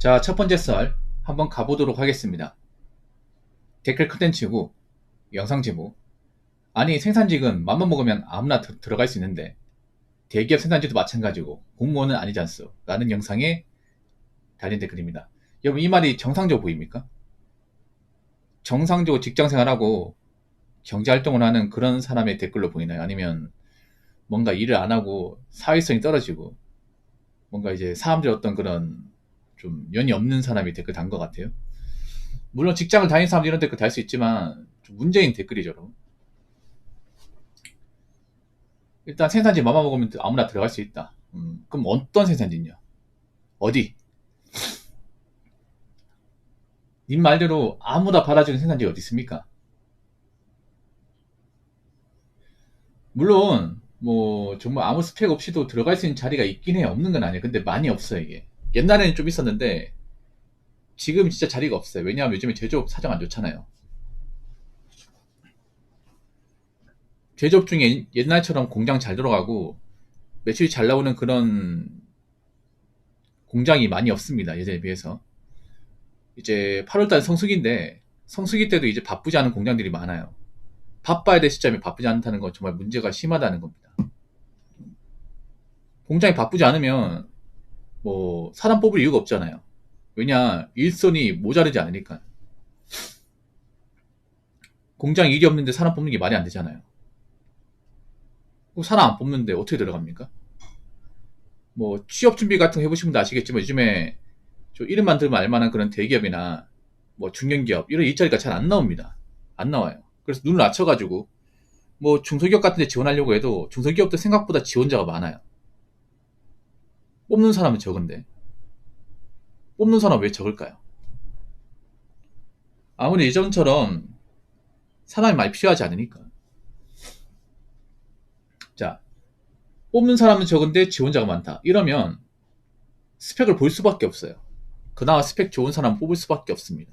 자, 첫 번째 썰 한번 가보도록 하겠습니다. 댓글 컨텐츠고 영상 제목. 아니, 생산직은 맘만 먹으면 아무나 들어갈 수 있는데 대기업 생산직도 마찬가지고 공무원은 아니지 않소? 라는 영상에 달린 댓글입니다. 여러분, 이 말이 정상적으로 보입니까? 정상적으로 직장생활하고 경제활동을 하는 그런 사람의 댓글로 보이나요? 아니면 뭔가 일을 안 하고 사회성이 떨어지고 뭔가 이제 사람들 어떤 그런 좀 연이 없는 사람이 댓글 단 것 같아요? 물론 직장을 다니는 사람들 이런 댓글 달 수 있지만 좀 문제인 댓글이죠. 여러분. 일단 생산지 맘만 먹으면 아무나 들어갈 수 있다. 그럼 어떤 생산지냐? 어디? 님 말대로 아무나 받아주는 생산지가 어디 있습니까? 물론 뭐 정말 아무 스펙 없이도 들어갈 수 있는 자리가 있긴 해요. 없는 건 아니에요. 근데 많이 없어요, 이게. 옛날에는 좀 있었는데 지금 진짜 자리가 없어요. 왜냐하면 요즘에 제조업 사정 안 좋잖아요. 제조업 중에 옛날처럼 공장 잘 돌아가고 매출이 잘 나오는 그런 공장이 많이 없습니다. 예전에 비해서. 이제 8월달 성수기인데 성수기 때도 이제 바쁘지 않은 공장들이 많아요. 바빠야 될 시점에 바쁘지 않다는 건 정말 문제가 심하다는 겁니다. 공장이 바쁘지 않으면 뭐 사람 뽑을 이유가 없잖아요. 왜냐, 일손이 모자르지 않으니까. 공장 일이 없는데 사람 뽑는 게 말이 안 되잖아요. 사람 안 뽑는데 어떻게 들어갑니까? 뭐 취업 준비 같은 거 해보신 분도 아시겠지만 요즘에 저 이름만 들으면 알만한 그런 대기업이나 뭐 중견기업 이런 일자리가 잘 안 나옵니다. 안 나와요. 그래서 눈을 낮춰가지고 뭐 중소기업 같은 데 지원하려고 해도 중소기업도 생각보다 지원자가 많아요. 뽑는 사람은 적은데 뽑는 사람 왜 적을까요? 아무리 예전처럼 사람이 많이 필요하지 않으니까. 자, 뽑는 사람은 적은데 지원자가 많다. 이러면 스펙을 볼 수밖에 없어요. 그나마 스펙 좋은 사람 뽑을 수밖에 없습니다.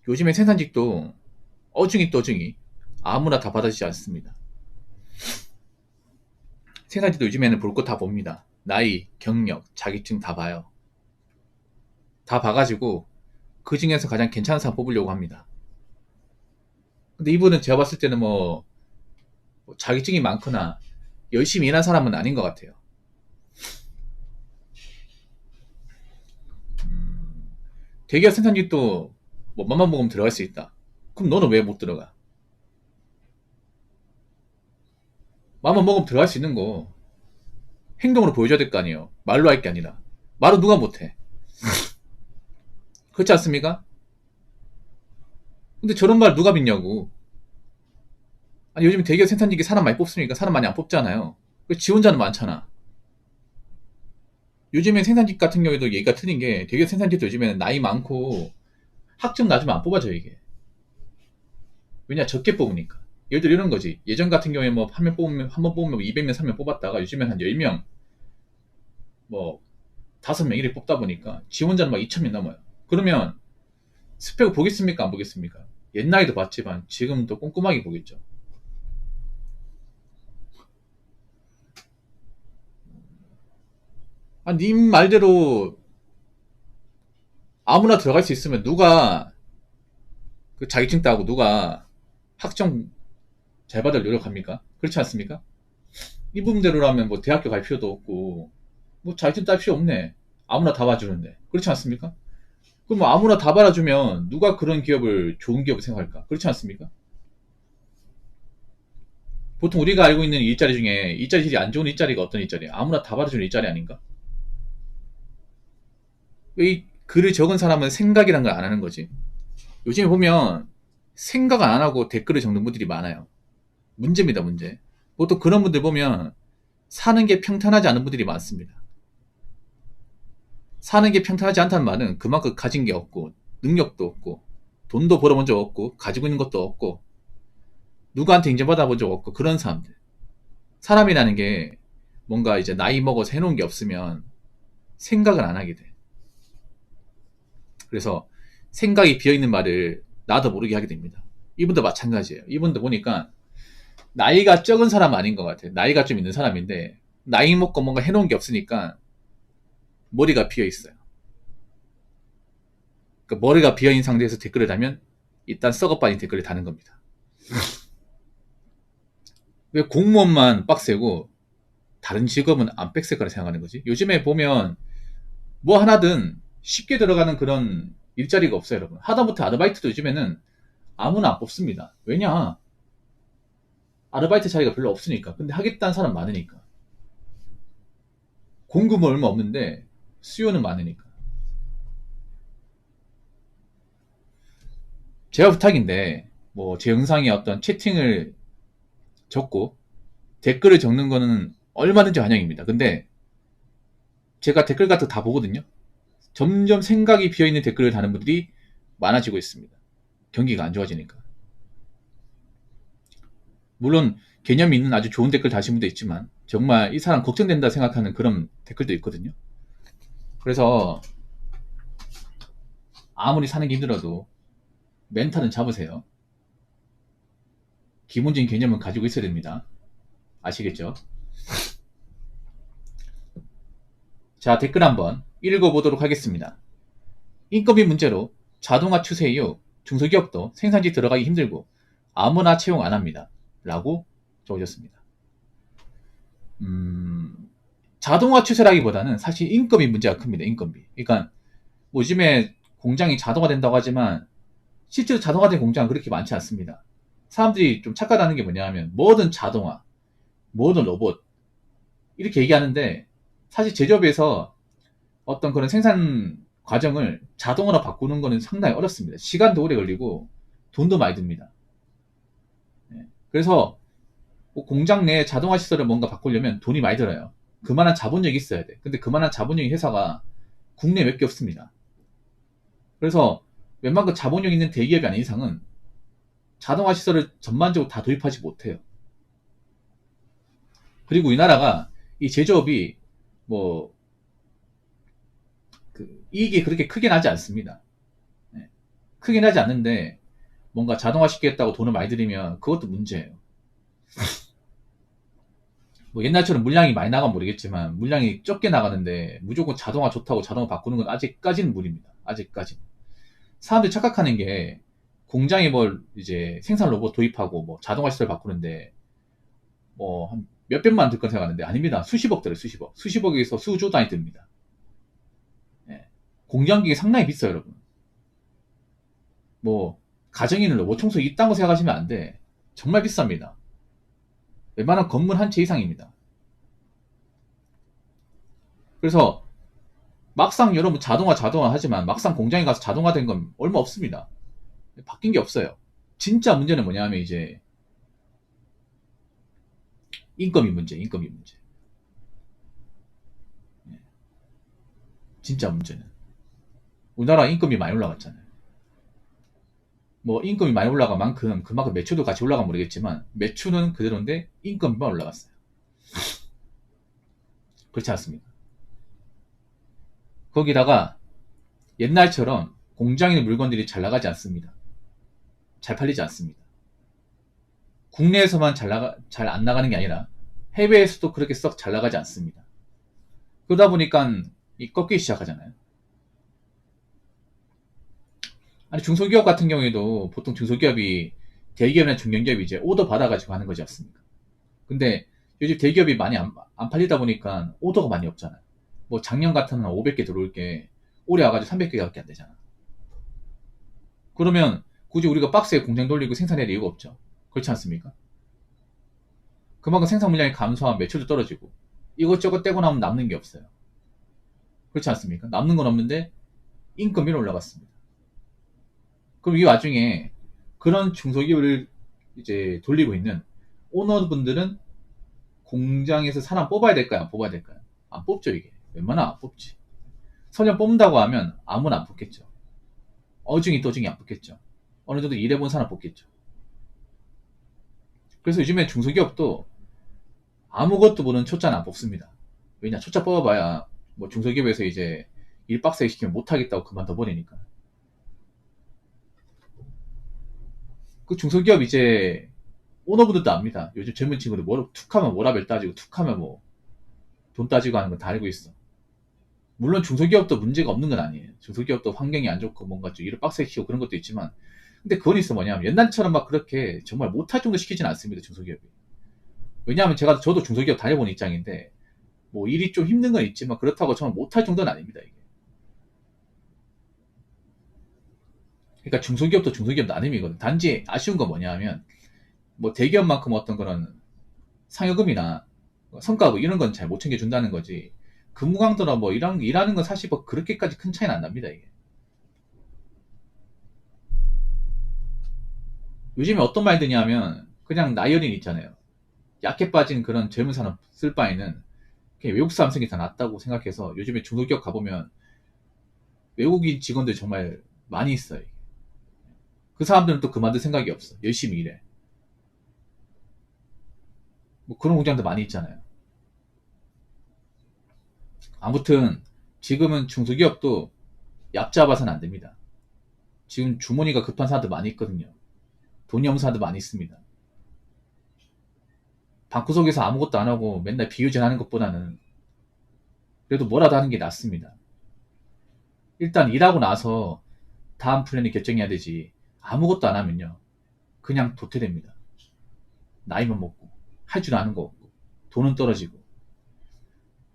요즘에 생산직도 어중이 떠중이 아무나 다 받아주지 않습니다. 생산직도 요즘에는 볼 거 다 봅니다. 나이, 경력, 자격증 다 봐요. 다 봐가지고 그 중에서 가장 괜찮은 사람 뽑으려고 합니다. 근데 이분은 제가 봤을 때는 뭐 자격증이 많거나 열심히 일한 사람은 아닌 것 같아요. 대기업 생산직도 뭐 맘만 먹으면 들어갈 수 있다. 그럼 너는 왜 못 들어가? 맘만 먹으면 들어갈 수 있는 거 행동으로 보여줘야 될 거 아니에요. 말로 할 게 아니라. 말은 누가 못해. 그렇지 않습니까? 근데 저런 말 누가 믿냐고. 아니, 요즘 대기업 생산직이 사람 많이 뽑습니까? 사람 많이 안 뽑잖아요. 지원자는 많잖아. 요즘에 생산직 같은 경우에도 얘기가 틀린 게 대기업 생산직도 요즘에는 나이 많고 학점 낮으면 안 뽑아줘요, 이게. 왜냐, 적게 뽑으니까. 예를 들어 이런 거지. 예전 같은 경우에 뭐 한 명 뽑으면, 한 번 뽑으면 200명, 3명 뽑았다가 요즘엔 한 10명, 뭐 5명 이렇게 뽑다 보니까 지원자는 막 2,000명 넘어요. 그러면 스펙을 보겠습니까? 안 보겠습니까? 옛날에도 봤지만 지금도 꼼꼼하게 보겠죠. 아, 님 말대로 아무나 들어갈 수 있으면 누가 그 자격증 따고 누가 학점 잘 받을 노력합니까? 그렇지 않습니까? 이 부분대로라면 뭐 대학교 갈 필요도 없고 뭐 자격증 딸 필요 없네. 아무나 다 봐주는데. 그렇지 않습니까? 그럼 뭐 아무나 다 받아주면 누가 그런 기업을 좋은 기업을 생각할까? 그렇지 않습니까? 보통 우리가 알고 있는 일자리 중에 일자리 질이 안 좋은 일자리가 어떤 일자리야? 아무나 다 받아주는 일자리 아닌가? 왜 이 글을 적은 사람은 생각이란 걸 안 하는 거지? 요즘에 보면 생각 안 하고 댓글을 적는 분들이 많아요. 문제입니다, 문제. 보통 그런 분들 보면 사는 게 평탄하지 않은 분들이 많습니다. 사는 게 평탄하지 않다는 말은 그만큼 가진 게 없고 능력도 없고 돈도 벌어본 적 없고 가지고 있는 것도 없고 누구한테 인정받아 본 적 없고 그런 사람들. 사람이라는 게 뭔가 이제 나이 먹어서 해놓은 게 없으면 생각을 안 하게 돼. 그래서 생각이 비어있는 말을 나도 모르게 하게 됩니다. 이분도 마찬가지예요. 이분도 보니까 나이가 적은 사람 아닌 것 같아요. 나이가 좀 있는 사람인데 나이 먹고 뭔가 해놓은 게 없으니까 머리가 비어 있어요. 그러니까 머리가 비어 있는 상태에서 댓글을 달면 일단 썩어빠진 댓글을 다는 겁니다. 왜 공무원만 빡세고 다른 직업은 안 빡셀 거라 생각하는 거지? 요즘에 보면 뭐 하나든 쉽게 들어가는 그런 일자리가 없어요, 여러분. 하다못해 아르바이트도 요즘에는 아무나 안 뽑습니다. 왜냐? 아르바이트 자리가 별로 없으니까. 근데 하겠다는 사람 많으니까. 공급은 얼마 없는데 수요는 많으니까. 제가 부탁인데 뭐 제 영상에 어떤 채팅을 적고 댓글을 적는 거는 얼마든지 환영입니다. 근데 제가 댓글 같은 거 다 보거든요. 점점 생각이 비어있는 댓글을 다는 분들이 많아지고 있습니다. 경기가 안 좋아지니까. 물론 개념이 있는 아주 좋은 댓글 다신 분도 있지만 정말 이 사람 걱정된다 생각하는 그런 댓글도 있거든요. 그래서 아무리 사는 게 힘들어도 멘탈은 잡으세요. 기본적인 개념은 가지고 있어야 됩니다. 아시겠죠? 자, 댓글 한번 읽어보도록 하겠습니다. 인건비 문제로 자동화 추세 이후 중소기업도 생산지 들어가기 힘들고 아무나 채용 안 합니다. 라고 적어줬습니다. 자동화 추세라기보다는 사실 인건비 문제가 큽니다. 인건비. 그러니까 뭐 요즘에 공장이 자동화된다고 하지만 실제로 자동화된 공장은 그렇게 많지 않습니다. 사람들이 좀 착각하는 게 뭐냐 하면 뭐든 자동화, 뭐든 로봇 이렇게 얘기하는데 사실 제조업에서 어떤 그런 생산 과정을 자동화로 바꾸는 거는 상당히 어렵습니다. 시간도 오래 걸리고 돈도 많이 듭니다. 그래서 공장 내에 자동화 시설을 뭔가 바꾸려면 돈이 많이 들어요. 그만한 자본력이 있어야 돼. 근데 그만한 자본력이 회사가 국내에 몇 개 없습니다. 그래서 웬만큼 자본력 있는 대기업이 아닌 이상은 자동화 시설을 전반적으로 다 도입하지 못해요. 그리고 우리나라가 이 제조업이 뭐 이익이 그렇게 크게 나지 않습니다. 크게 나지 않는데 뭔가 자동화 시키겠다고 돈을 많이 들이면 그것도 문제예요. 뭐 옛날처럼 물량이 많이 나가면 모르겠지만 물량이 적게 나가는데 무조건 자동화 좋다고 자동화 바꾸는 건 아직까지는 무리입니다. 아직까지는. 사람들이 착각하는 게 공장에 뭘 이제 생산 로봇 도입하고 뭐 자동화 시설 바꾸는데 뭐 한 몇백만 들 건 생각하는데 아닙니다. 수십억 들어요. 수십억. 수십억에서 수조 단위 듭니다. 예. 공장기계 상당히 비싸요, 여러분. 뭐 가정에는 로봇 청소기 있다고 생각하시면 안 돼. 정말 비쌉니다. 웬만한 건물 한 채 이상입니다. 그래서 막상 여러분 자동화 하지만 막상 공장에 가서 자동화된 건 얼마 없습니다. 바뀐 게 없어요. 진짜 문제는 뭐냐 하면 이제 인건비 문제. 진짜 문제는. 우리나라 인건비 많이 올라갔잖아요. 뭐 인건비 많이 올라간 만큼 그만큼 매출도 같이 올라가면 모르겠지만 매출은 그대로인데 인건비만 올라갔어요. 그렇지 않습니까? 거기다가 옛날처럼 공장에 있는 물건들이 잘 나가지 않습니다. 잘 팔리지 않습니다. 국내에서만 잘 안 나가는 게 아니라 해외에서도 그렇게 썩 잘 나가지 않습니다. 그러다 보니까 꺾이기 시작하잖아요. 아니 중소기업 같은 경우에도 보통 중소기업이 대기업이나 중견기업이 이제 오더 받아가지고 하는 거지 않습니까? 근데 요즘 대기업이 많이 안 팔리다 보니까 오더가 많이 없잖아요. 뭐 작년 같은 한 500개 들어올 게 올해 와가지고 300개밖에 안 되잖아. 그러면 굳이 우리가 박스에 공장 돌리고 생산할 이유가 없죠. 그렇지 않습니까? 그만큼 생산 물량이 감소하면 매출도 떨어지고 이것저것 떼고 나면 남는 게 없어요. 그렇지 않습니까? 남는 건 없는데 인건비는 올라갔습니다. 그럼 이 와중에 그런 중소기업을 이제 돌리고 있는 오너분들은 공장에서 사람 뽑아야 될까요? 안 뽑아야 될까요? 안 뽑죠, 이게. 웬만하면 안 뽑지. 설령 뽑는다고 하면 아무나 안 뽑겠죠. 어중이 떠중이 안 뽑겠죠. 어느 정도 일해본 사람 뽑겠죠. 그래서 요즘에 중소기업도 아무것도 모르는 초짜는 안 뽑습니다. 왜냐, 초짜 뽑아봐야 뭐 중소기업에서 이제 일 빡세게 시키면 못하겠다고 그만둬 버리니까. 그 중소기업 이제 오너분들도 압니다. 요즘 젊은 친구들 툭하면 워라밸 따지고 툭하면 뭐 돈 따지고 하는 거 다 알고 있어. 물론 중소기업도 문제가 없는 건 아니에요. 중소기업도 환경이 안 좋고 뭔가 좀 일을 빡세게 시키고 그런 것도 있지만, 근데 그건 있어. 뭐냐면 옛날처럼 막 그렇게 정말 못할 정도 시키진 않습니다, 중소기업이. 왜냐하면 저도 중소기업 다녀본 입장인데, 뭐 일이 좀 힘든 건 있지만 그렇다고 정말 못할 정도는 아닙니다, 이게. 그러니까 중소기업도 중소기업 나름이거든. 단지 아쉬운 건 뭐냐면, 뭐 대기업만큼 어떤 그런 상여금이나 성과급 이런 건 잘 못 챙겨준다는 거지. 근무 강도나 뭐 일하는 건 사실 뭐 그렇게까지 큰 차이는 안 납니다, 이게. 요즘에 어떤 말 드냐면, 그냥 나이어린 있잖아요. 약해 빠진 그런 젊은 사람 쓸 바에는 그냥 외국 사람 쓰는 게 더 낫다고 생각해서 요즘에 중소기업 가보면 외국인 직원들 정말 많이 있어요. 그 사람들은 또 그만둘 생각이 없어. 열심히 일해. 뭐 그런 공장도 많이 있잖아요. 아무튼 지금은 중소기업도 얕잡아서는 안 됩니다. 지금 주머니가 급한 사람들 많이 있거든요. 돈이 없는 사람들 많이 있습니다. 방구석에서 아무것도 안 하고 맨날 비효진 하는 것보다는 그래도 뭐라도 하는 게 낫습니다. 일단 일하고 나서 다음 플랜을 결정해야 되지. 아무것도 안 하면요. 그냥 도태됩니다. 나이만 먹고 할 줄 아는 거 없고 돈은 떨어지고.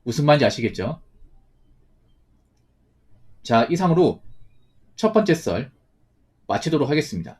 무슨 말인지 아시겠죠? 자, 이상으로 첫 번째 썰 마치도록 하겠습니다.